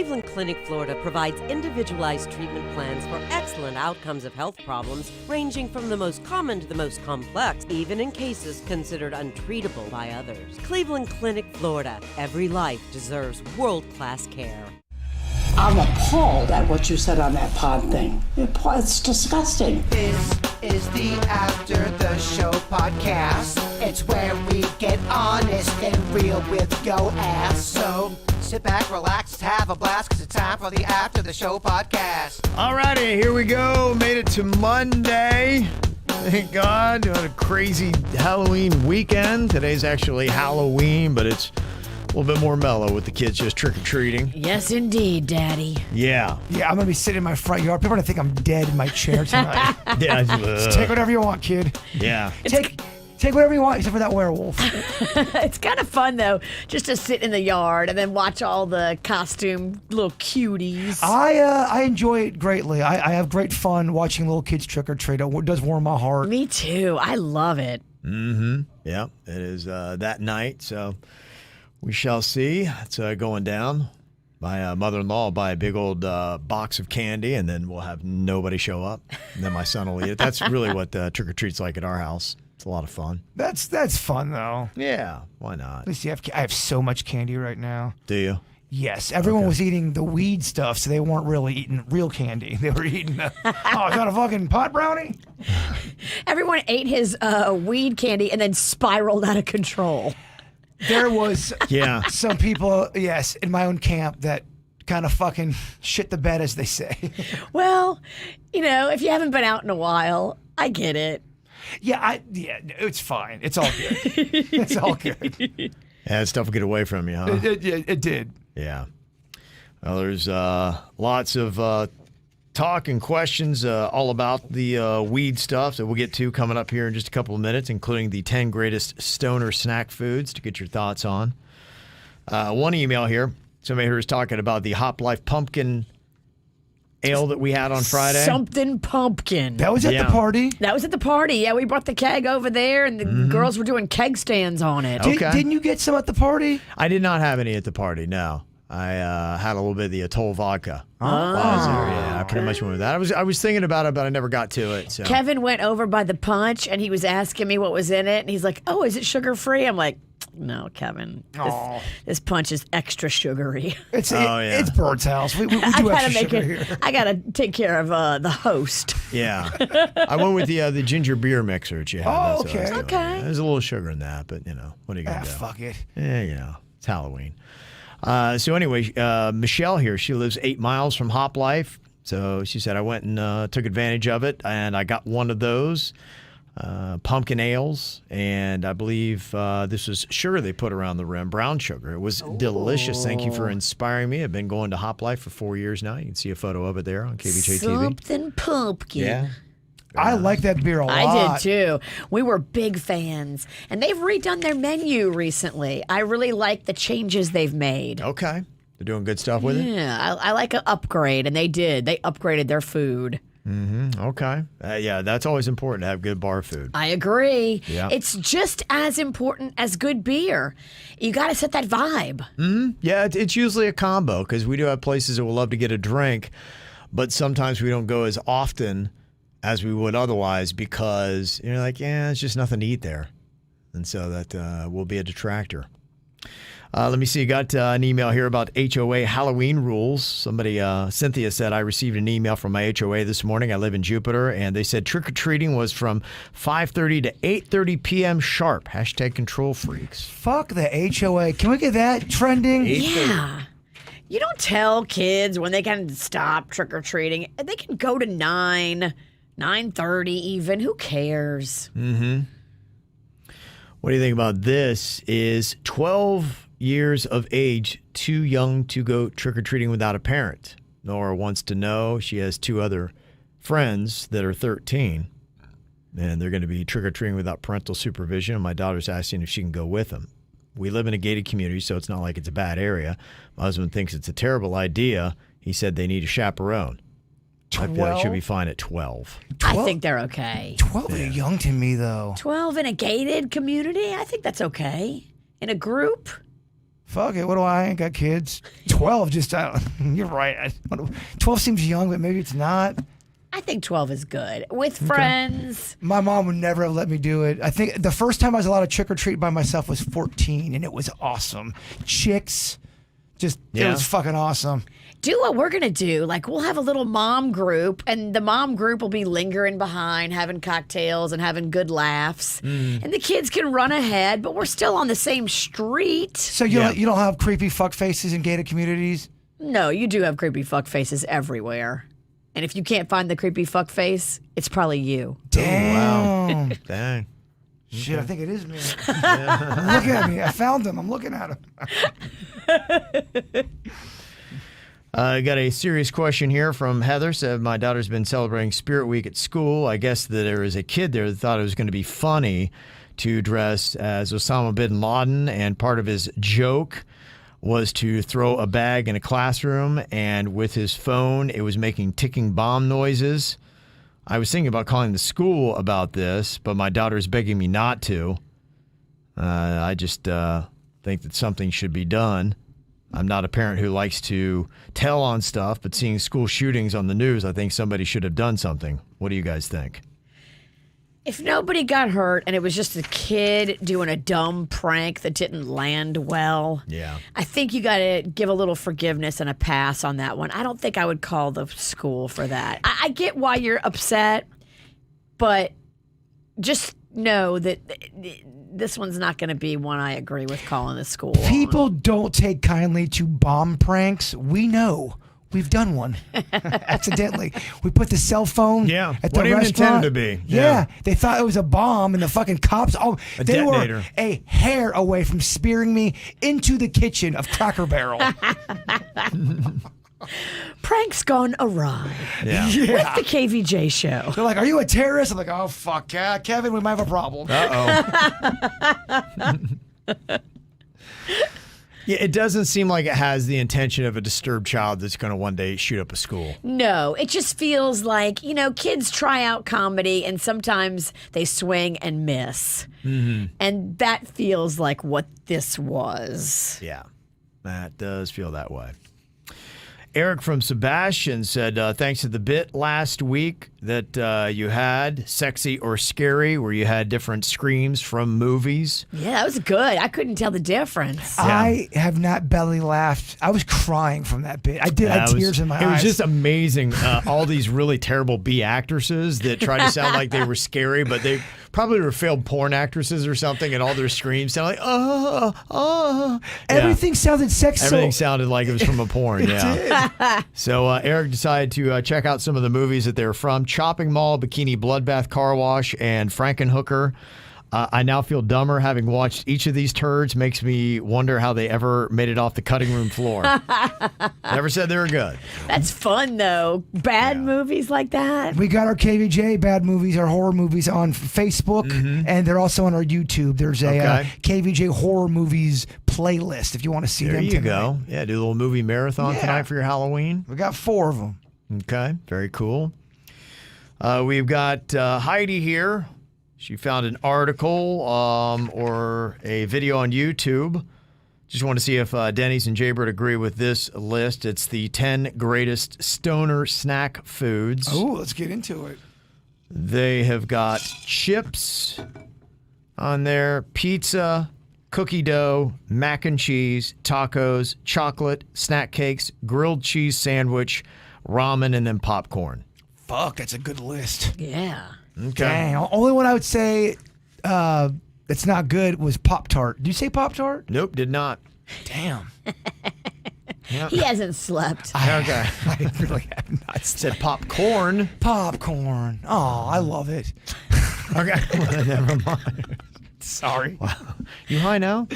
Cleveland Clinic, Florida provides individualized treatment plans for excellent outcomes of health problems ranging from the most common to the most complex, even in cases considered untreatable by others. Cleveland Clinic, Florida. Every life deserves world-class care. I'm appalled at what you said on that pod thing. It's disgusting. This is the After the Show podcast. It's where we get honest and real with yo ass. So sit back, relax, have a blast, because it's time for the After the Show podcast. Alrighty, here we go. Made it to Monday. Thank God. What a crazy Halloween weekend. Today's actually Halloween, but it's a little bit more mellow with the kids just trick-or-treating. Yes, indeed, Daddy. Yeah. Yeah, I'm going to be sitting in my front yard. People are going to think I'm dead in my chair tonight. Yeah. Just take whatever you want, kid. Yeah. Take whatever you want, except for that werewolf. It's kind of fun, though, just to sit in the yard and then watch all the costume little cuties. I enjoy it greatly. I have great fun watching little kids trick-or-treat. It does warm my heart. Me too. I love it. Mm-hmm. Yeah, it is that night, so we shall see. It's going down. My mother-in-law will buy a big old box of candy, and then we'll have nobody show up. And then my son will eat it. That's really what trick-or-treat's like at our house. It's a lot of fun. That's fun, though. Yeah, why not? At least I have so much candy right now. Do you? Yes, everyone was eating the weed stuff, so they weren't really eating real candy. They were eating is that a fucking pot brownie? Everyone ate his weed candy and then spiraled out of control. There was some people, yes, in my own camp that kind of fucking shit the bed, as they say. Well, if you haven't been out in a while, I get it. Yeah, it's fine. It's all good. It's all good. Yeah, that stuff will get away from you, huh? It did. Yeah. Well, there's lots of talk and questions all about the weed stuff that we'll get to coming up here in just a couple of minutes, including the 10 greatest stoner snack foods to get your thoughts on. One email here. Somebody here is talking about the Hop Life pumpkin ale that we had on Friday. Something pumpkin. That was at the party? That was at the party. Yeah, we brought the keg over there, and the girls were doing keg stands on it. Didn't you get some at the party? I did not have any at the party, no. I had a little bit of the Atoll vodka. Oh. I pretty much went with that. I was thinking about it, but I never got to it. So. Kevin went over by the punch, and he was asking me what was in it, and he's like, "Oh, is it sugar-free?" I'm like, "No, Kevin. This punch is extra sugary." It's Bird's house. We do extra sugar here. I gotta take care of the host. Yeah, I went with the ginger beer mixer that you had. Oh, That's what I was doing. Okay. There's a little sugar in that, but what are you gonna do? Fuck it. Yeah, it's Halloween. So anyway, Michelle here, she lives 8 miles from Hop Life. So she said, I went and took advantage of it, and I got one of those pumpkin ales, and I believe this was sugar they put around the rim, brown sugar. It was delicious. Thank you for inspiring me. I've been going to Hop Life for 4 years now. You can see a photo of it there on KVJ TV. Something pumpkin. Yeah. I like that beer a lot. I did too. We were big fans. And they've redone their menu recently. I really like the changes they've made. Okay. They're doing good stuff with it? Yeah, I like an upgrade, and they did. They upgraded their food. Mm-hmm. Okay. Yeah, that's always important to have good bar food. I agree. Yeah. It's just as important as good beer. You got to set that vibe. Mm-hmm. Yeah, it's usually a combo, because we do have places that will love to get a drink, but sometimes we don't go as often as we would otherwise, because you're like, it's just nothing to eat there. And so that will be a detractor. Let me see. Got an email here about HOA Halloween rules. Somebody, Cynthia said, I received an email from my HOA this morning. I live in Jupiter, and they said trick-or-treating was from 5:30 to 8:30 p.m. sharp. # control freaks. Fuck the HOA. Can we get that trending? Yeah. You don't tell kids when they can stop trick-or-treating. They can go to 9:30 even. Who cares? Mm-hmm. What do you think about this? Is 12 years of age too young to go trick-or-treating without a parent? Nora wants to know. She has 2 other friends that are 13, and they're going to be trick-or-treating without parental supervision, and my daughter's asking if she can go with them. We live in a gated community, so it's not like it's a bad area. My husband thinks it's a terrible idea. He said they need a chaperone. 12? I feel like she'll be fine at 12. 12? I think they're okay. 12 is young to me, though. 12 in a gated community? I think that's okay. In a group? fuck it. What do I ain't got kids? 12 just, you're right. 12 seems young, but maybe it's not. I think 12 is good. With friends. My mom would never have let me do it. I think the first time I was allowed to trick or treat by myself was 14, and it was awesome. Chicks, it was fucking awesome. Do what we're going to do. Like, we'll have a little mom group, and the mom group will be lingering behind, having cocktails and having good laughs. And the kids can run ahead, but we're still on the same street. So you don't have creepy fuck faces in gated communities? No, you do have creepy fuck faces everywhere. And if you can't find the creepy fuck face, it's probably you. Damn. Wow. Dang. Shit, I think it is me. Look at me. I found him. I'm looking at him. I got a serious question here from Heather. Said, my daughter's been celebrating Spirit Week at school. I guess that there was a kid there that thought it was going to be funny to dress as Osama bin Laden, and part of his joke was to throw a bag in a classroom, and with his phone, it was making ticking bomb noises. I was thinking about calling the school about this, but my daughter's begging me not to. I just think that something should be done. I'm not a parent who likes to tell on stuff, but seeing school shootings on the news, I think somebody should have done something. What do you guys think? If nobody got hurt and it was just a kid doing a dumb prank that didn't land well, I think you got to give a little forgiveness and a pass on that one. I don't think I would call the school for that. I get why you're upset, but just know that this one's not going to be one I agree with calling the school. People don't take kindly to bomb pranks. We know. We've done one accidentally. We put the cell phone at the what even restaurant. Intended to be. Yeah, they thought it was a bomb, and the fucking cops. They detonator. were a hair away from spearing me into the kitchen of Cracker Barrel. Pranks gone awry. Yeah. With the KVJ show. They're like, "Are you a terrorist?" I'm like, "Oh fuck, yeah, Kevin, we might have a problem." Yeah, it doesn't seem like it has the intention of a disturbed child that's going to one day shoot up a school. No, it just feels like, kids try out comedy and sometimes they swing and miss. And that feels like what this was. Yeah, that does feel that way. Eric from Sebastian said, thanks to the bit last week that you had, Sexy or Scary, where you had different screams from movies. Yeah, that was good. I couldn't tell the difference. I have not belly laughed. I was crying from that bit. I had tears in my eyes. It was just amazing. All these really terrible B actresses that tried to sound like they were scary, but they probably were failed porn actresses or something, and all their screams sounded like, Everything sounded sexual. Everything sounded like it was from a porn, So Eric decided to check out some of the movies that they were from. Chopping Mall, Bikini Bloodbath Car Wash, and Frankenhooker. I now feel dumber having watched each of these turds. Makes me wonder how they ever made it off the cutting room floor. Never said they were good. That's fun, though. Bad movies like that. We got our KVJ bad movies, our horror movies on Facebook, and they're also on our YouTube. There's a KVJ horror movies playlist if you want to see them. There you go. Yeah, do a little movie marathon tonight for your Halloween. We got 4 of them. Okay, very cool. We've got Heidi here. She found an article or a video on YouTube. Just want to see if Denny's and Jaybird agree with this list. It's the 10 greatest stoner snack foods. Oh, let's get into it. They have got chips on there, pizza, cookie dough, mac and cheese, tacos, chocolate, snack cakes, grilled cheese sandwich, ramen, and then popcorn. Fuck, that's a good list. Yeah. Okay. Dang. Only one I would say that's not good was Pop-Tart. Did you say Pop-Tart? Nope, did not. Damn. He hasn't slept. Okay. I really have not Said popcorn. Popcorn. Oh, I love it. Okay. Never mind. Sorry. Wow. You high now?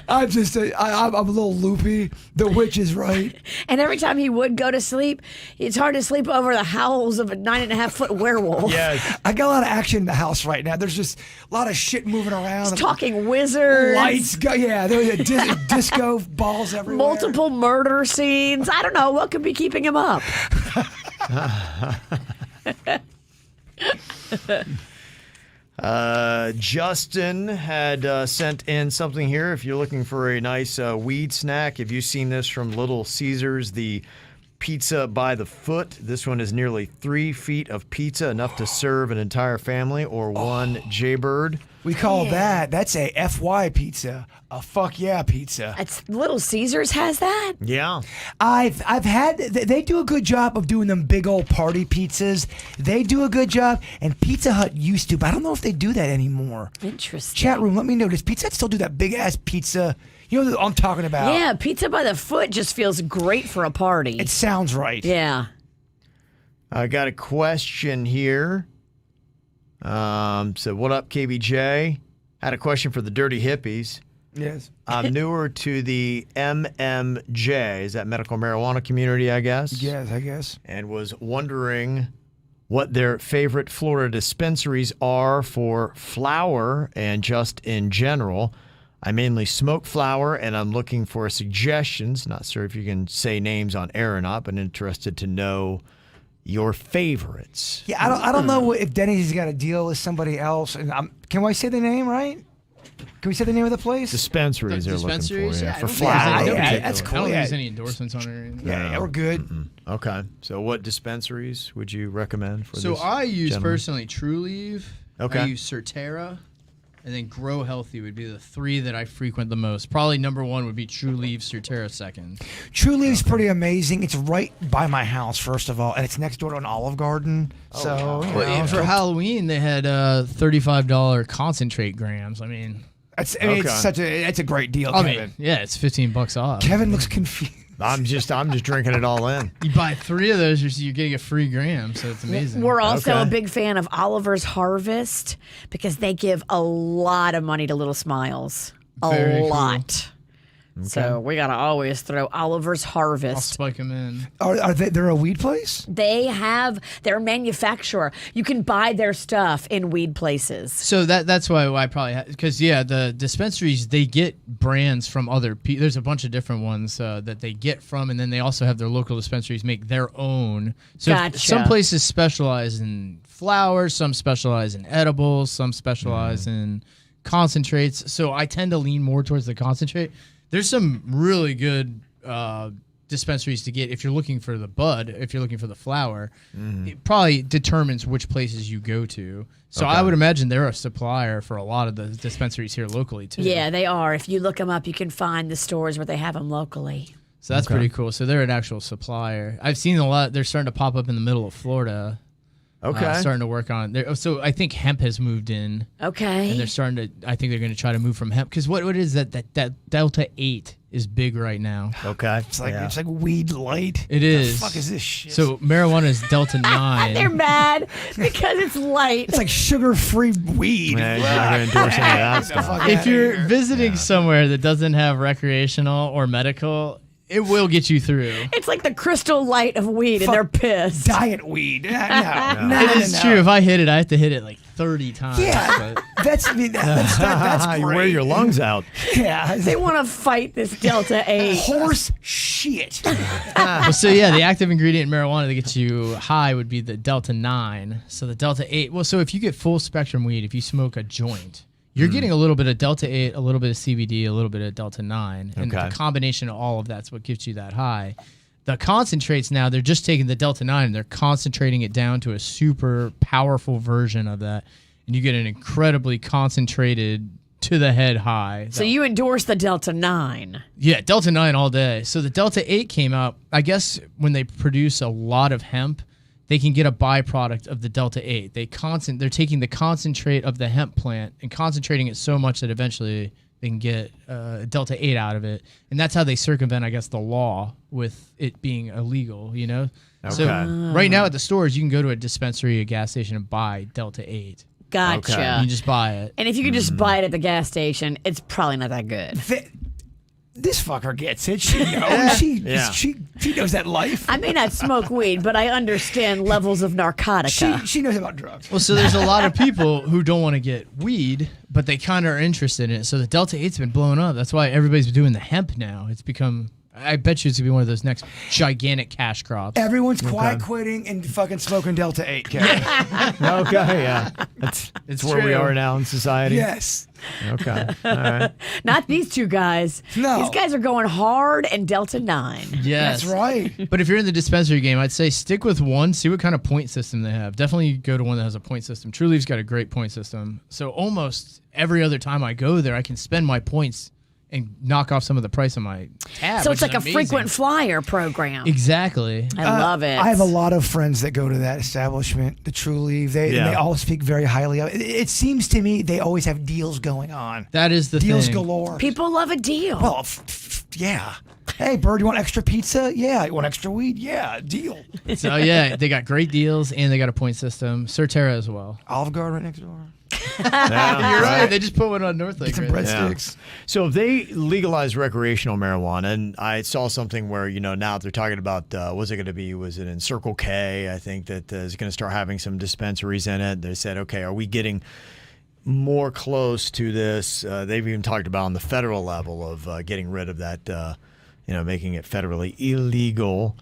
I'm just, I'm a little loopy. The witch is right. And every time he would go to sleep, it's hard to sleep over the howls of a 9.5-foot werewolf. Yes. I got a lot of action in the house right now. There's just a lot of shit moving around. He's talking wizards. Lights go. Yeah, there's a disco balls everywhere. Multiple murder scenes. I don't know what could be keeping him up. Justin had sent in something here. If you're looking for a nice weed snack, have you seen this from Little Caesars, the pizza by the foot? This one is nearly 3 feet of pizza, enough to serve an entire family or one Jaybird. We call that's a FY pizza, a fuck yeah pizza. It's Little Caesars has that? Yeah. I've had, they do a good job of doing them big old party pizzas. They do a good job, and Pizza Hut used to, but I don't know if they do that anymore. Interesting. Chat room, let me know, does Pizza Hut still do that big ass pizza? You know what I'm talking about? Yeah, pizza by the foot just feels great for a party. It sounds right. Yeah. I got a question here. So what up, KVJ? Had a question for the Dirty Hippies. Yes. I'm newer to the MMJ, is that medical marijuana community, I guess? Yes, I guess. And was wondering what their favorite Florida dispensaries are for flower and just in general. I mainly smoke flower, and I'm looking for suggestions. Not sure if you can say names on air or not, but interested to know your favorites. Yeah, I don't know if Denny's got a deal with somebody else. And can I say the name right? Can we say the name of the place? Dispensaries they're looking for, Yeah, for yeah, flower. yeah, that's I cool. don't think Yeah, there's any endorsements on it. yeah, we're good. Okay. So what dispensaries would you recommend for So this I use gentleman? personally True Leave. Okay. I use Certera. And then Grow Healthy would be the 3 that I frequent the most. Probably number 1 would be True Leave, Certera second. True Leave's pretty amazing. It's right by my house, first of all, and it's next door to an Olive Garden. So you know, For Halloween, they had $35 concentrate grams. I mean, it's Okay. it's a great deal, I Kevin. mean, yeah, it's $15 off. Kevin looks confused. I'm just drinking it all in. You buy 3 of those, you're getting a free gram, so it's amazing. We're also Okay. a big fan of Oliver's Harvest because they give a lot of money to Little Smiles. Very A cool. lot. So we got to always throw Oliver's I'll Harvest. spike them in. Are they're a weed place? They have their manufacturer. You can buy their stuff in weed places. So that's why I probably because the dispensaries, they get brands from other people. There's a bunch of different ones that they get from, and then they also have their local dispensaries make their own. So Gotcha. some places specialize in flowers, some specialize in edibles, some specialize in concentrates. So I tend to lean more towards the concentrate. There's some really good dispensaries to get if you're looking for the bud, if you're looking for the flower. It probably determines which places you go to. So I would imagine they're a supplier for a lot of the dispensaries here locally too. Yeah, they are. If you look them up, you can find the stores where they have them locally. So that's pretty cool. So they're an actual supplier. I've seen a lot. They're starting to pop up in the middle of Florida. Okay. Starting to work on it. So I think hemp has moved in. Okay. And they're starting to. I think they're going to try to move from hemp because what is that Delta 8 is big right now. Okay. It's like weed light. It is. The fuck is this shit? So marijuana is Delta 9. They're mad because it's light. It's like sugar-free weed. Man, you're not going to endorse any of that stuff. If you're visiting somewhere that doesn't have recreational or medical, it will get you through. It's like the crystal light of weed, and they're pissed. Diet weed. No, It is true. If I hit it, I have to hit it like 30 times. Yeah, but- that's great. You wear your lungs out. Yeah, They want to fight this Delta 8. horse shit. Well, so yeah, the active ingredient in marijuana that gets you high would be the Delta 9. So the Delta 8. Well, so if you get full spectrum weed, if you smoke a joint, you're getting a little bit of Delta 8, a little bit of CBD, a little bit of Delta 9. And Okay. the combination of all of that's what gives you that high. The concentrates now, they're just taking the Delta 9 and they're concentrating it down to a super powerful version of that. And you get an incredibly concentrated to the head high. So you endorse the Delta 9. Yeah, Delta 9 all day. So the Delta 8 came out, I guess when they produce a lot of hemp, they can get a byproduct of the Delta 8. They're taking the concentrate of the hemp plant and concentrating it so much that eventually they can get Delta 8 out of it. And that's how they circumvent, I guess, the law with it being illegal, you know? So right now at the stores, you can go to a dispensary, a gas station, and buy Delta 8. Gotcha. Okay. You can just buy it. And if you could just buy it at the gas station, it's probably not that good. This fucker gets it. She knows. She knows that life. I may not smoke weed, but I understand levels of narcotica. She knows about drugs. Well, so there's a lot of people who don't want to get weed, but they kind of are interested in it. So the Delta 8's been blowing up. That's why everybody's doing the hemp now. It's become, I bet you it's going to be one of those next gigantic cash crops. Everyone's quiet quitting and fucking smoking Delta 8, Kevin. Okay, yeah. It's where we true. are now in society. Yes. Okay. All right. Not these two guys. No. These guys are going hard and Delta 9. Yes. That's right. But if you're in the dispensary game, I'd say stick with one, see what kind of point system they have. Definitely go to one that has a point system. True Leaf's got a great point system. So almost every other time I go there, I can spend my points and knock off some of the price on my tab. So which it's like is a amazing. frequent flyer program. Exactly. I love it. I have a lot of friends that go to that establishment, the True Leaf. They all speak very highly of it. It seems to me they always have deals going on. That is the Deals thing. galore. People love a deal. Well, yeah. Hey, Bird, you want extra pizza? Yeah. You want extra weed? Yeah. Deal. So yeah, they got great deals and they got a point system. Surterra as well. Olive Garden right next door. Yeah, You're right. They just put one on North Lake. Get some right there. breadsticks. So if they legalize recreational marijuana, and I saw something where, now they're talking about, what's it going to be? Was it in Circle K? I think that is going to start having some dispensaries in it. They said, okay, are we getting more close to this? They've even talked about on the federal level of getting rid of that, making it federally illegal.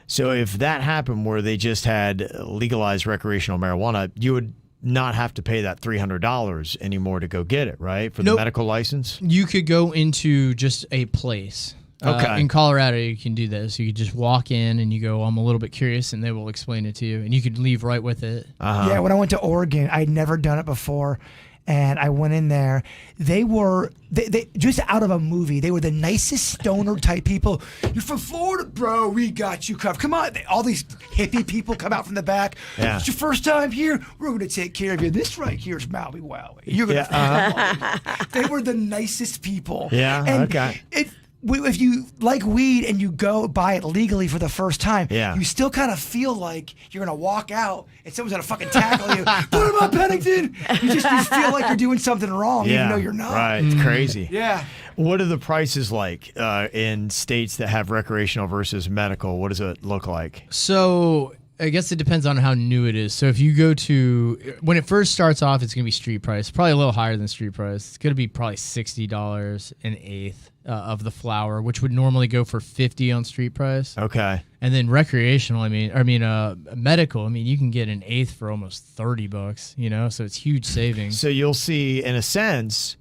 So if that happened where they just had legalized recreational marijuana, you would not have to pay that $300 anymore to go get it, right? For the Nope. medical license? You could go into just a place. Okay. In Colorado, you can do this. You could just walk in and you go, I'm a little bit curious, and they will explain it to you. And you could leave right with it. Yeah, when I went to Oregon, I'd never done it before. And I went in there. They were they just out of a movie. They were the nicest stoner type people. You're from Florida, bro. We got you covered. Come on. All these hippie people come out from the back. Yeah. It's your first time here. We're going to take care of you. This right here is Maui Wowie. You're going to. They were the nicest people. Yeah, And okay. If you like weed and you go buy it legally for the first time, Yeah. you still kind of feel like you're going to walk out and someone's going to fucking tackle you. Put him up, Pennington! You feel like you're doing something wrong, even though you're not. Right, it's crazy. Yeah. What are the prices like in states that have recreational versus medical? What does it look like? So I guess it depends on how new it is. So if you go to, when it first starts off, it's going to be street price, probably a little higher than street price. It's going to be probably $60 an eighth of the flower, which would normally go for $50 on street price. Okay. And then recreational, medical, you can get an eighth for almost $30, so it's huge savings. So you'll see, in a sense,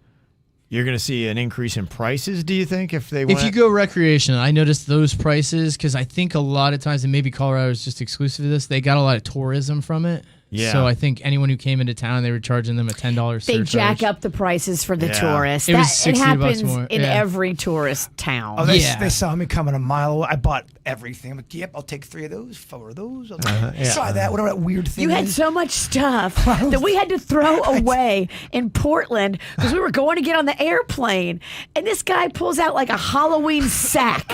you're going to see an increase in prices, do you think, if they If went? you go recreational, I noticed those prices because I think a lot of times, and maybe Colorado is just exclusive to this, they got a lot of tourism from it. Yeah. So I think anyone who came into town, they were charging them a $10 surcharge. They jack up the prices for the Yeah. tourists. It was it $60 happens more, in yeah. every tourist town. Oh, they Yeah. saw me coming a mile away. I bought everything. I'm like, yep, I'll take 3 of those, 4 of those. I'll try that, whatever that weird thing You had is. so much stuff that we had to throw away in Portland because we were going to get on the airplane. And this guy pulls out like a Halloween sack.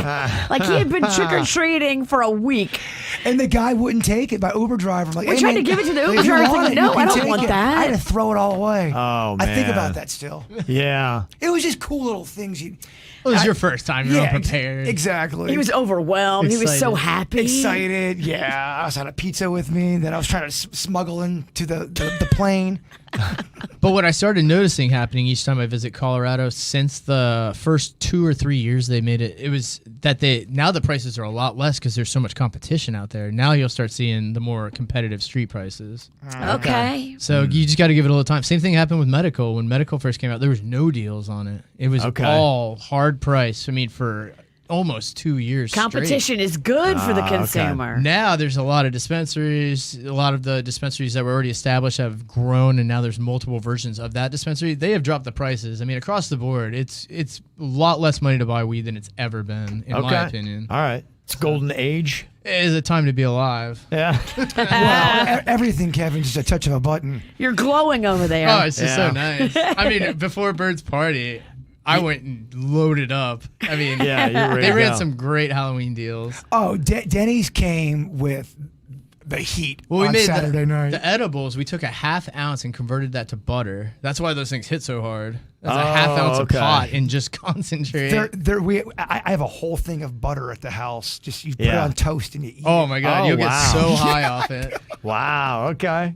Like he had been trick-or-treating for a week. And the guy wouldn't take it. My Uber driver, I'm like, We hey, tried man, to give it to the if Uber you driver, want thinking, it, no, you can I don't take want it. that. I had to throw it all away. Oh, I think man. about that still. Yeah. It was just cool little things. It was your first time. You were unprepared. Exactly. He was overwhelmed. He was so Excited. happy. excited. Yeah, I was had a pizza with me. Then I was trying to smuggle into the plane. But what I started noticing happening each time I visit Colorado since the first 2 or 3 years they made it, it was that now the prices are a lot less because there's so much competition out there. Now you'll start seeing the more competitive street prices. Okay. So you just got to give it a little time. Same thing happened with medical. When medical first came out, there was no deals on it. It was all hard price. For almost 2 years Competition is good for the okay. consumer. Now there's a lot of dispensaries. A lot of the dispensaries that were already established have grown, and now there's multiple versions of that dispensary. They have dropped the prices. Across the board, it's a lot less money to buy weed than it's ever been, in my opinion. All right. It's golden age. It is a time to be alive. Yeah. Well, everything, Kevin, just a touch of a button. You're glowing over there. Oh, it's just so nice. Before Bird's party, I went and loaded up. Yeah, you're ready they to ran go. some great Halloween deals. Oh, Denny's came with the heat Well, we on made Saturday night. the edibles. We took a ½ ounce and converted that to butter. That's why those things hit so hard. That's a ½ ounce of pot and just concentrate. I have a whole thing of butter at the house. Just you put it on toast and you eat. Oh my god, Oh, you'll wow. get so high off it. Wow. Okay.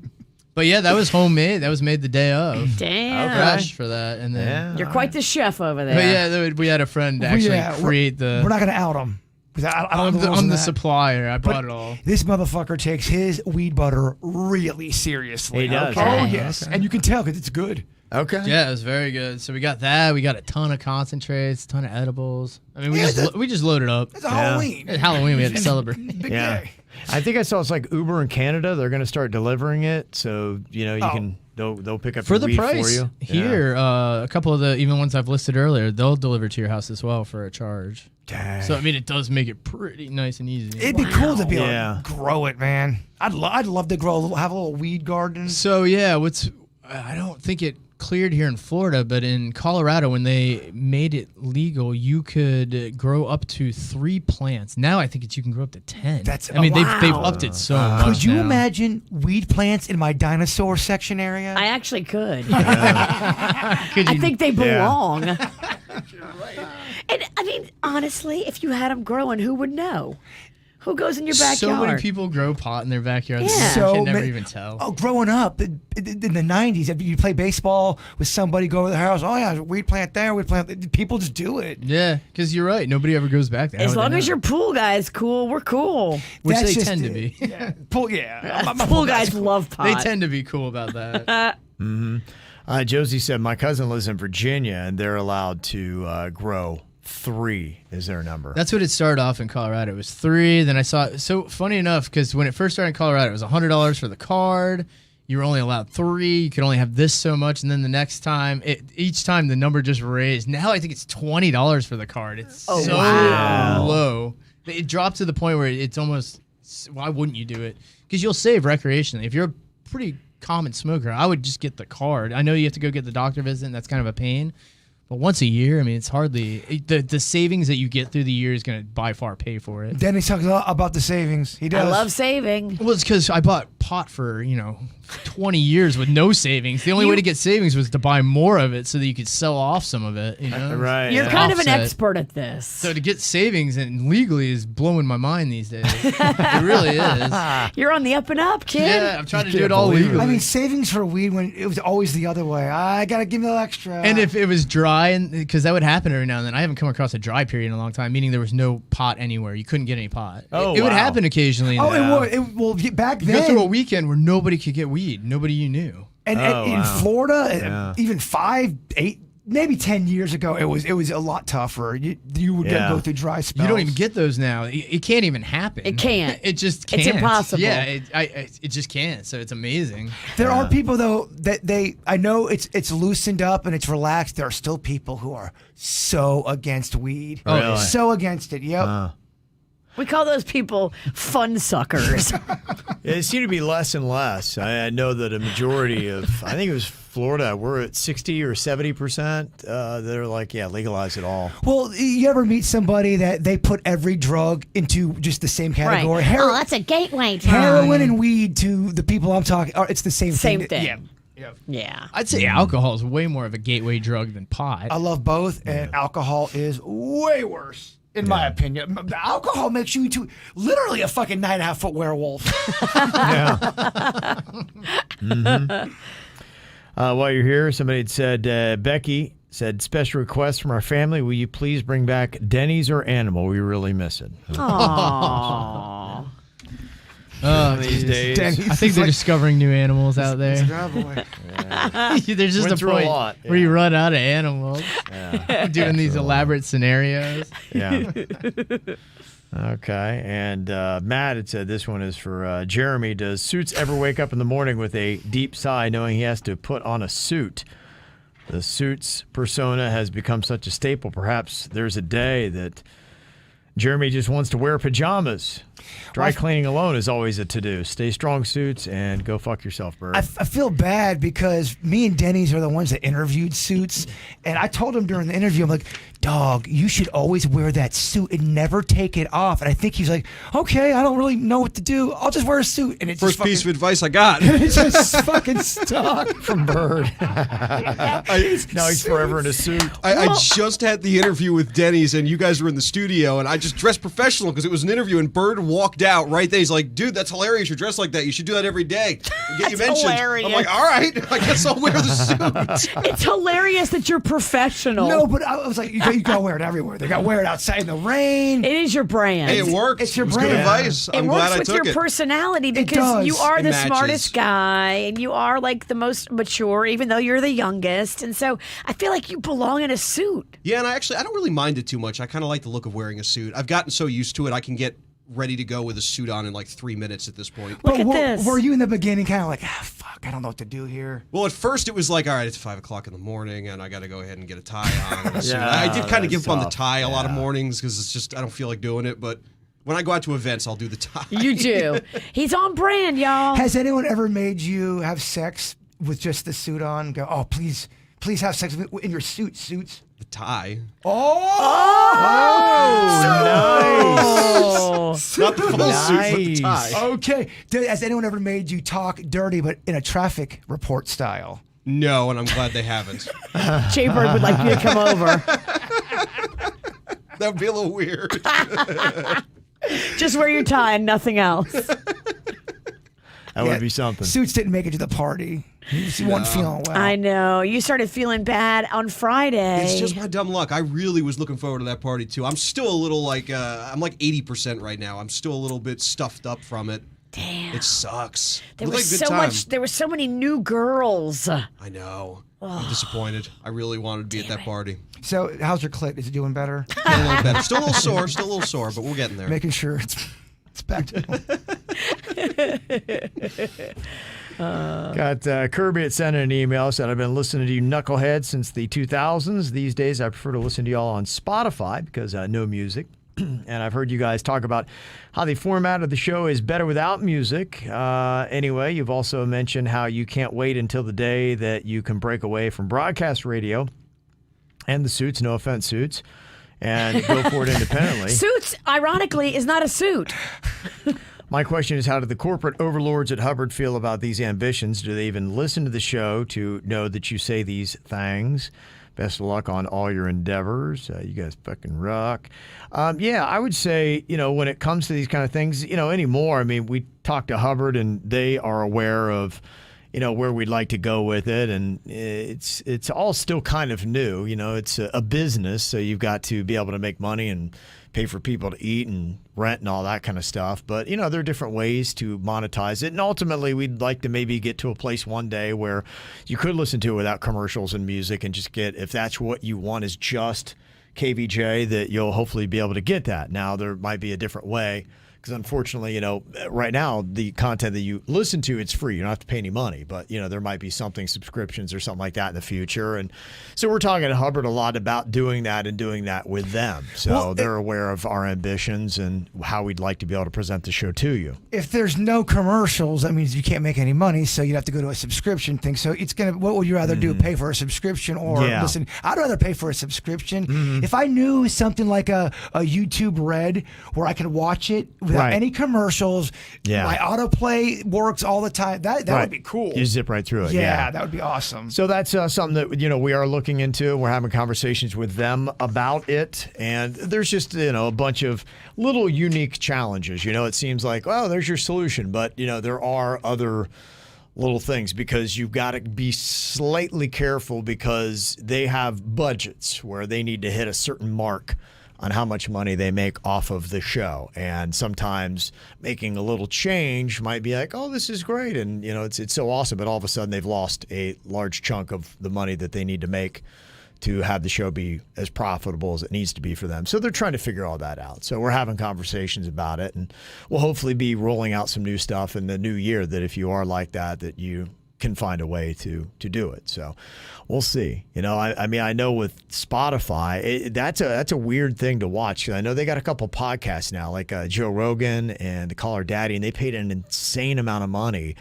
But yeah, that was homemade. That was made the day of. Damn. Fresh for that. And then You're quite the chef over there. But yeah, we had a friend actually create the. We're not going to out him. I'm the supplier. I brought it all. This motherfucker takes his weed butter really seriously. He does. Okay. Oh, yes. Okay. And you can tell because it's good. Okay. Yeah, it was very good. So we got that. We got a ton of concentrates, a ton of edibles. I mean, we just loaded up. It's Halloween. It's Halloween. We had to celebrate. Big day. I think I saw it's like Uber in Canada. They're going to start delivering it, so you can they'll pick up for your the weed price for you. here. A couple of the even ones I've listed earlier, they'll deliver to your house as well for a charge. Dang. So I mean, it does make it pretty nice and easy. It'd be cool to be able to grow it, man. I'd love to have a little weed garden. So yeah, I don't think it cleared here in Florida, but in Colorado, when they made it legal, you could grow up to 3 plants. Now I think you can grow up to 10. They've upped it so much. Could you now. imagine weed plants in my dinosaur section area? I actually could. I think they belong. And I mean, honestly, if you had them growing, who would know? Who goes in your backyard? So many people grow pot in their backyard. Yeah. You can never even tell. Oh, growing up in the 90s, if you play baseball with somebody, go over the house, oh, yeah, weed plant there, weed plant. People just do it. Yeah, because you're right. Nobody ever goes back there. As long as your pool guy's cool, we're cool. Which That's they just tend to it. be. Yeah. My Pool guys love pot. They tend to be cool about that. Josie said, my cousin lives in Virginia, and they're allowed to grow 3 is their number. That's what it started off in Colorado. It was 3. Then I saw so funny enough, because when it first started in Colorado, it was $100 for the card. You were only allowed 3. You could only have this so much. And then the next time, each time the number just raised. Now I think it's $20 for the card. It's so low. It dropped to the point where it's almost, why wouldn't you do it? Because you'll save recreationally. If you're a pretty common smoker, I would just get the card. I know you have to go get the doctor visit, and that's kind of a pain. But once a year, I mean, it's hardly the savings that you get through the year is going to by far pay for it. Dennis talks a lot about the savings. He does. I love saving. Well, it's because I bought pot for 20 years with no savings. The only way to get savings was to buy more of it so that you could sell off some of it. Right. You're kind of an expert at this. So to get savings and legally is blowing my mind these days. It really is. You're on the up and up, kid. Yeah, I'm trying to do it all legally. I mean, savings for weed when it was always the other way. I gotta give me a little extra. And if it was dry, and because that would happen every now and then. I haven't come across a dry period in a long time, meaning there was no pot anywhere. You couldn't get any pot. It would happen occasionally. It would. Back then, you go through a weekend where nobody could get weed. Nobody you knew. And in Florida, even 5, 8, maybe 10 years ago, it was a lot tougher. You would go through dry spells. You don't even get those now. It can't even happen. It can't. It just can't. It's impossible. Yeah, it just can't. So it's amazing. There are people though that I know it's loosened up and it's relaxed. There are still people who are so against weed. Oh, really? So against it. Yep. We call those people fun suckers. It seemed to be less and less. I know that a majority of, I think it was Florida, we're at 60 or 70%. They're like, legalize it all. Well, you ever meet somebody that they put every drug into just the same category? Right. That's a gateway drug. Heroin and weed to the people I'm talking, it's the same thing. Same thing. Yeah. I'd say alcohol is way more of a gateway drug than pot. I love both, and alcohol is way worse. In my opinion, the alcohol makes you into literally a fucking 9.5-foot werewolf. While you're here, somebody had said, Becky said, special request from our family. Will you please bring back Denny's or Animal? We really miss it. Aww. These days. I think they're discovering new animals out there. There's just Went a point where you run out of animals doing these elaborate scenarios. Yeah. Okay. And Matt had said this one is for Jeremy. Does Suits ever wake up in the morning with a deep sigh knowing he has to put on a suit? The Suits persona has become such a staple. Perhaps there's a day that Jeremy just wants to wear pajamas. Dry cleaning alone is always a to-do. Stay strong, Suits, and go fuck yourself, Bird. I feel bad because me and Denny's are the ones that interviewed Suits, and I told him during the interview, I'm like, dog, you should always wear that suit and never take it off. And I think he's like, okay, I don't really know what to do. I'll just wear a suit. And it's First piece of advice I got. it's just fucking stuck. From Bird. Now he's forever in a suit. I just had the interview with Denny's, and you guys were in the studio, and I just dressed professional because it was an interview, and Bird walked out right there. He's like, dude, that's hilarious. You're dressed like that. You should do that every day. And get you mentioned. hilarious. I'm like, all right, I guess I'll wear the suit. It's hilarious that you're professional. No, but I was like, you gotta wear it everywhere. They gotta wear it outside in the rain. It is your brand. Hey, it works. It's your It was good brand. advice. It I'm works glad I with took your it. personality because does. you are It the matches. smartest guy and you are like the most mature, even though you're the youngest. And so I feel like you belong in a suit. Yeah, and I don't really mind it too much. I kind of like the look of wearing a suit. I've gotten so used to it, I can get ready to go with a suit on in like 3 minutes at this point. Look at this. Were you in the beginning kind of like, fuck, I don't know what to do here? Well, at first it was like, all right, it's 5 o'clock in the morning, and I got to go ahead and get a tie on. And a suit. Yeah, I did kind of that's give up on the tough. tie a lot of mornings because it's just I don't feel like doing it. But when I go out to events, I'll do the tie. You do. He's on brand, y'all. Has anyone ever made you have sex with just the suit on? Go, oh, please have sex with me in your suits. The tie, Nice. not the full suit, but the tie. Okay. Has anyone ever made you talk dirty, but in a traffic report style? No, and I'm glad they haven't. Jay Bird would like you to come over. That would be a little weird. Just wear your tie and nothing else. That would be something. Suits didn't make it to the party. You weren't feeling well. I know. You started feeling bad on Friday. It's just my dumb luck. I really was looking forward to that party too. I'm still a little like I'm like 80% right now. I'm still a little bit stuffed up from it. Damn. It sucks. There It looked was like a good so time. much. There were so many new girls. I know. I'm disappointed. I really wanted to be at that party. So, how's your clit? Is it doing better? Getting a little better. Still a little sore, but we're getting there. Making sure it's back to normal. Got Kirby had sent an email, said, I've been listening to you knuckleheads since the 2000s. These days, I prefer to listen to y'all on Spotify because no music. And I've heard you guys talk about how the format of the show is better without music. Anyway, you've also mentioned how you can't wait until the day that you can break away from broadcast radio and the suits, no offense, suits, and go for it independently. Suits, ironically, is not a suit. My question is, how do the corporate overlords at Hubbard feel about these ambitions? Do they even listen to the show to know that you say these things? Best of luck on all your endeavors. You guys fucking rock. Yeah, I would say, when it comes to these kind of things, anymore, I mean, we talk to Hubbard and they are aware of, where we'd like to go with it. And it's all still kind of new. It's a business, so you've got to be able to make money and pay for people to eat and rent and all that kind of stuff. But, there are different ways to monetize it. And ultimately, we'd like to maybe get to a place one day where you could listen to it without commercials and music and just get, if that's what you want is just KVJ, that you'll hopefully be able to get that. Now, there might be a different way. Because unfortunately, right now, the content that you listen to, it's free. You don't have to pay any money. But, there might be something, subscriptions or something like that in the future. And so we're talking to Hubbard a lot about doing that and doing that with them. So they're aware of our ambitions and how we'd like to be able to present the show to you. If there's no commercials, that means you can't make any money, so you'd have to go to a subscription thing. So what would you rather do, pay for a subscription or listen? I'd rather pay for a subscription. If I knew something like a YouTube Red where I could watch it without any commercials, my autoplay works all the time, that would be cool. You zip right through it. Yeah, that would be awesome. So that's something that, we are looking into. We're having conversations with them about it. And there's just, a bunch of little unique challenges. It seems like, well, there's your solution. But, there are other little things because you've got to be slightly careful because they have budgets where they need to hit a certain mark on how much money they make off of the show. And sometimes making a little change might be like, oh, this is great. And, it's so awesome. But all of a sudden they've lost a large chunk of the money that they need to make to have the show be as profitable as it needs to be for them. So they're trying to figure all that out. So we're having conversations about it. And we'll hopefully be rolling out some new stuff in the new year that if you are like that you can find a way to do it. So we'll see. I mean, I know with Spotify, that's a weird thing to watch. I know they got a couple podcasts now, like Joe Rogan and the Call Her Daddy, and they paid an insane amount of money.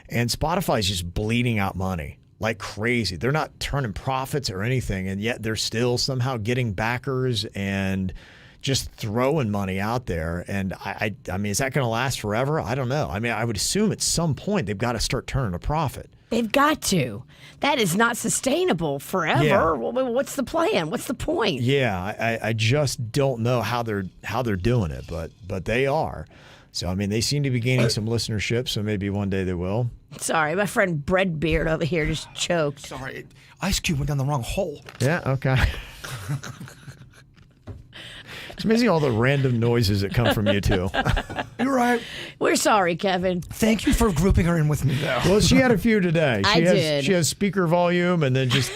And Spotify is just bleeding out money. like crazy. They're not turning profits or anything, and yet they're still somehow getting backers and just throwing money out there. And I mean, is that going to last forever? I don't know. I mean, I would assume at some point they've got to start turning a profit. They've got to. That is not sustainable forever. Yeah. What's the plan? What's the point? Yeah, I just don't know how they're doing it, but they are. So I mean, they seem to be gaining some listenership. So maybe one day they will. Sorry, my friend Breadbeard over here just choked. Sorry, Ice Cube went down the wrong hole. Yeah. Okay. It's amazing all the random noises that come from you two. You're right. We're sorry, Kevin. Thank you for grouping her in with me, though. Well, she had a few today. I did. She has speaker volume and then just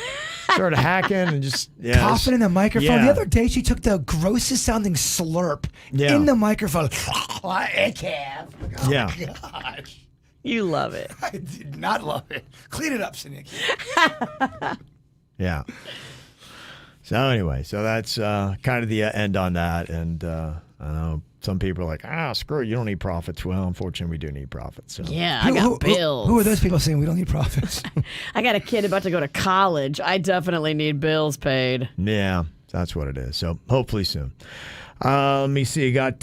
started hacking and just coughing in the microphone. Yeah. The other day, she took the grossest sounding slurp in the microphone. Kev. Oh, Yeah. my gosh. You love it. I did not love it. Clean it up, Cynic. Yeah. So anyway, so that's kind of the end on that. And I know some people are like, screw it, you don't need profits. Well, unfortunately, we do need profits. So. Yeah, I got bills. Who are those people saying we don't need profits? I got a kid about to go to college. I definitely need bills paid. Yeah, that's what it is. So hopefully soon. Let me see. You got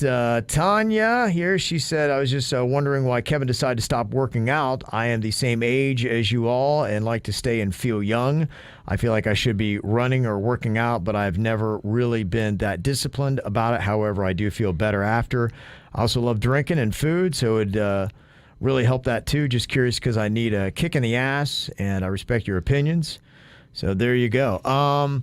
Tanya here. She said, I was just wondering why Kevin decided to stop working out. I am the same age as you all and like to stay and feel young. I feel like I should be running or working out, but I've never really been that disciplined about it. However, I do feel better after. I also love drinking and food, so it would really help that too. Just curious because I need a kick in the ass, and I respect your opinions. So there you go.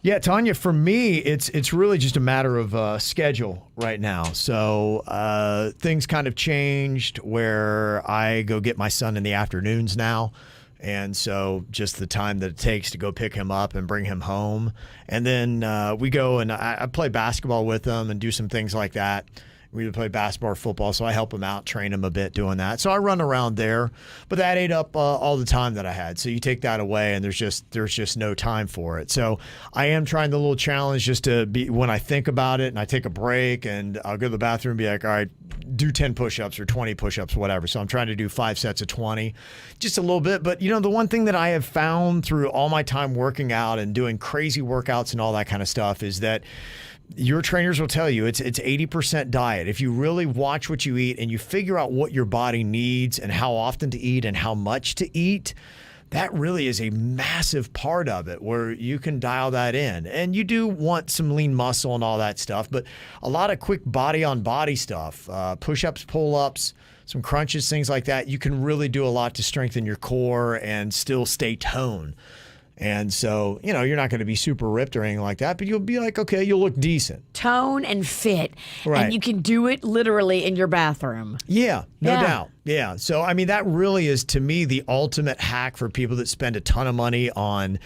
Yeah, Tanya, for me, it's really just a matter of schedule right now. So things kind of changed where I go get my son in the afternoons now. And so just the time that it takes to go pick him up and bring him home. And then we go and I play basketball with him and do some things like that. We play basketball or football, so I help him out, train him a bit doing that. So I run around there, but that ate up all the time that I had. So you take that away, and there's just no time for it. So I am trying the little challenge just to be when I think about it, and I take a break, and I'll go to the bathroom and be like, all right, do 10 push-ups or 20 push-ups, whatever. So I'm trying to do 5 sets of 20, just a little bit. But, the one thing that I have found through all my time working out and doing crazy workouts and all that kind of stuff is that your trainers will tell you it's 80% diet. If you really watch what you eat and you figure out what your body needs and how often to eat and how much to eat, that really is a massive part of it where you can dial that in. And you do want some lean muscle and all that stuff, but a lot of quick body on body stuff, push-ups, pull-ups, some crunches, things like that, you can really do a lot to strengthen your core and still stay toned. And so, you're not going to be super ripped or anything like that, but you'll be like, okay, you'll look decent. Tone and fit. Right. And you can do it literally in your bathroom. Yeah, no doubt. Yeah. So, I mean, that really is, to me, the ultimate hack for people that spend a ton of money on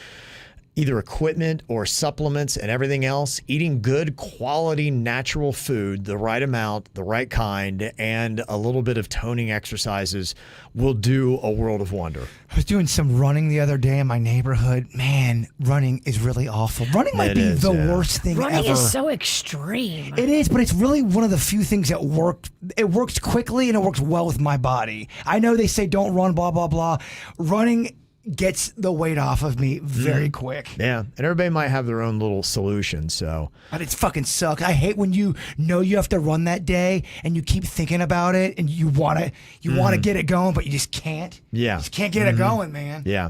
either equipment or supplements and everything else. Eating good quality natural food, the right amount, the right kind, and a little bit of toning exercises will do a world of wonder. I was doing some running the other day in my neighborhood. Man, running is really awful. Running might be the worst thing ever. Running is so extreme. It is, but it's really one of the few things that worked. It works quickly and it works well with my body. I know they say don't run, blah, blah, blah. Running gets the weight off of me very quick. Yeah, and everybody might have their own little solution, so. But it fucking sucks. I hate when you know you have to run that day and you keep thinking about it and you want to get it going, but you just can't. Yeah. You just can't get it going, man. Yeah.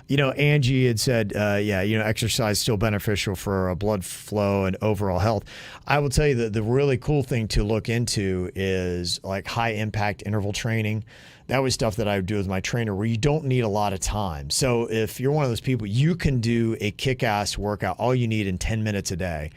Angie had said, exercise is still beneficial for blood flow and overall health. I will tell you that the really cool thing to look into is like high impact interval training. That was stuff that I would do with my trainer where you don't need a lot of time. So if you're one of those people, you can do a kick-ass workout, all you need in 10 minutes a day.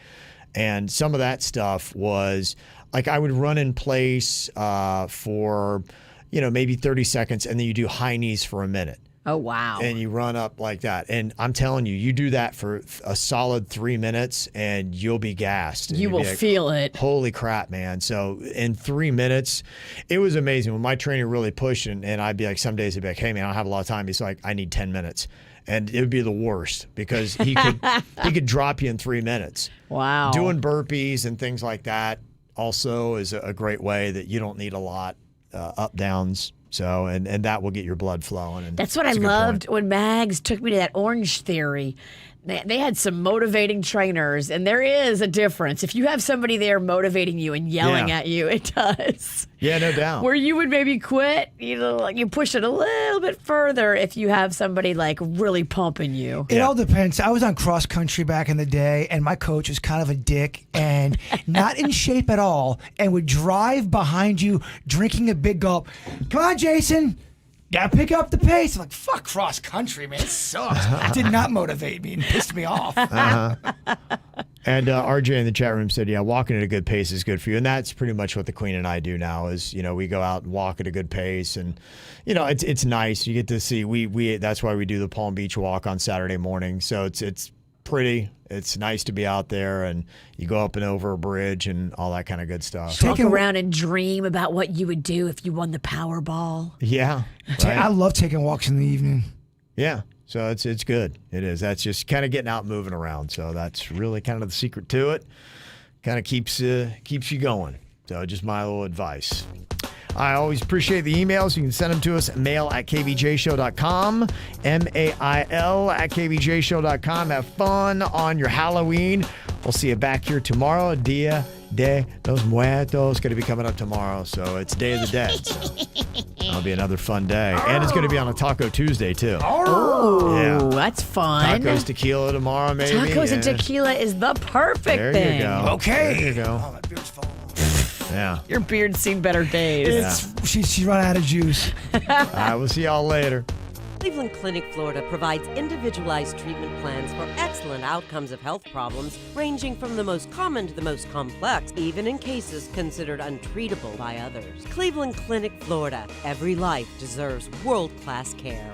And some of that stuff was like I would run in place for, maybe 30 seconds, and then you do high knees for a minute. Oh, wow. And you run up like that. And I'm telling you, you do that for a solid 3 minutes and you'll be gassed. And you will feel it. Holy crap, man. So in 3 minutes, it was amazing. When my trainer really pushed and I'd be like, some days he'd be like, hey, man, I don't have a lot of time. He's like, I need 10 minutes. And it would be the worst because he could drop you in 3 minutes. Wow. Doing burpees and things like that also is a great way that you don't need a lot, up, downs. So, and that will get your blood flowing. And That's what I it's a good loved point. when Mags took me to that Orange Theory. They had some motivating trainers, and there is a difference. If you have somebody there motivating you and yelling Yeah. at you, it does. Yeah, no doubt. Where you would maybe quit, like you push it a little bit further if you have somebody like really pumping you. It all depends. I was on cross country back in the day, and my coach was kind of a dick and not in shape at all, and would drive behind you drinking a big gulp. Come on, Jason. Gotta pick up the pace. I'm like, fuck cross country, man. It sucks. It did not motivate me and pissed me off. And RJ in the chat room said, yeah, walking at a good pace is good for you. And that's pretty much what the Queen and I do now is, we go out and walk at a good pace. And, it's nice. You get to see, we that's why we do the Palm Beach walk on Saturday morning. So it's pretty. It's nice to be out there, and you go up and over a bridge and all that kind of good stuff. Walk around and dream about what you would do if you won the Powerball. Yeah. I love taking walks in the evening. Yeah. So it's good. It is. That's just kind of getting out and moving around. So that's really kind of the secret to it. Kind of keeps you going. So just my little advice. I always appreciate the emails. You can send them to us at mail@kvjshow.com, mail@kvjshow.com. Have fun on your Halloween. We'll see you back here tomorrow. Dia de los Muertos going to be coming up tomorrow. So it's Day of the Dead. So that'll be another fun day. And it's going to be on a Taco Tuesday, too. Oh, Yeah. that's fun. Tacos, tequila tomorrow, maybe. Tacos and tequila is the perfect There thing. you go. Okay. There you go. Oh, my beard's falling off. Yeah. Your beard's seen better days. She run out of juice. All right, we'll see y'all later. Cleveland Clinic, Florida provides individualized treatment plans for excellent outcomes of health problems ranging from the most common to the most complex, even in cases considered untreatable by others. Cleveland Clinic, Florida. Every life deserves world-class care.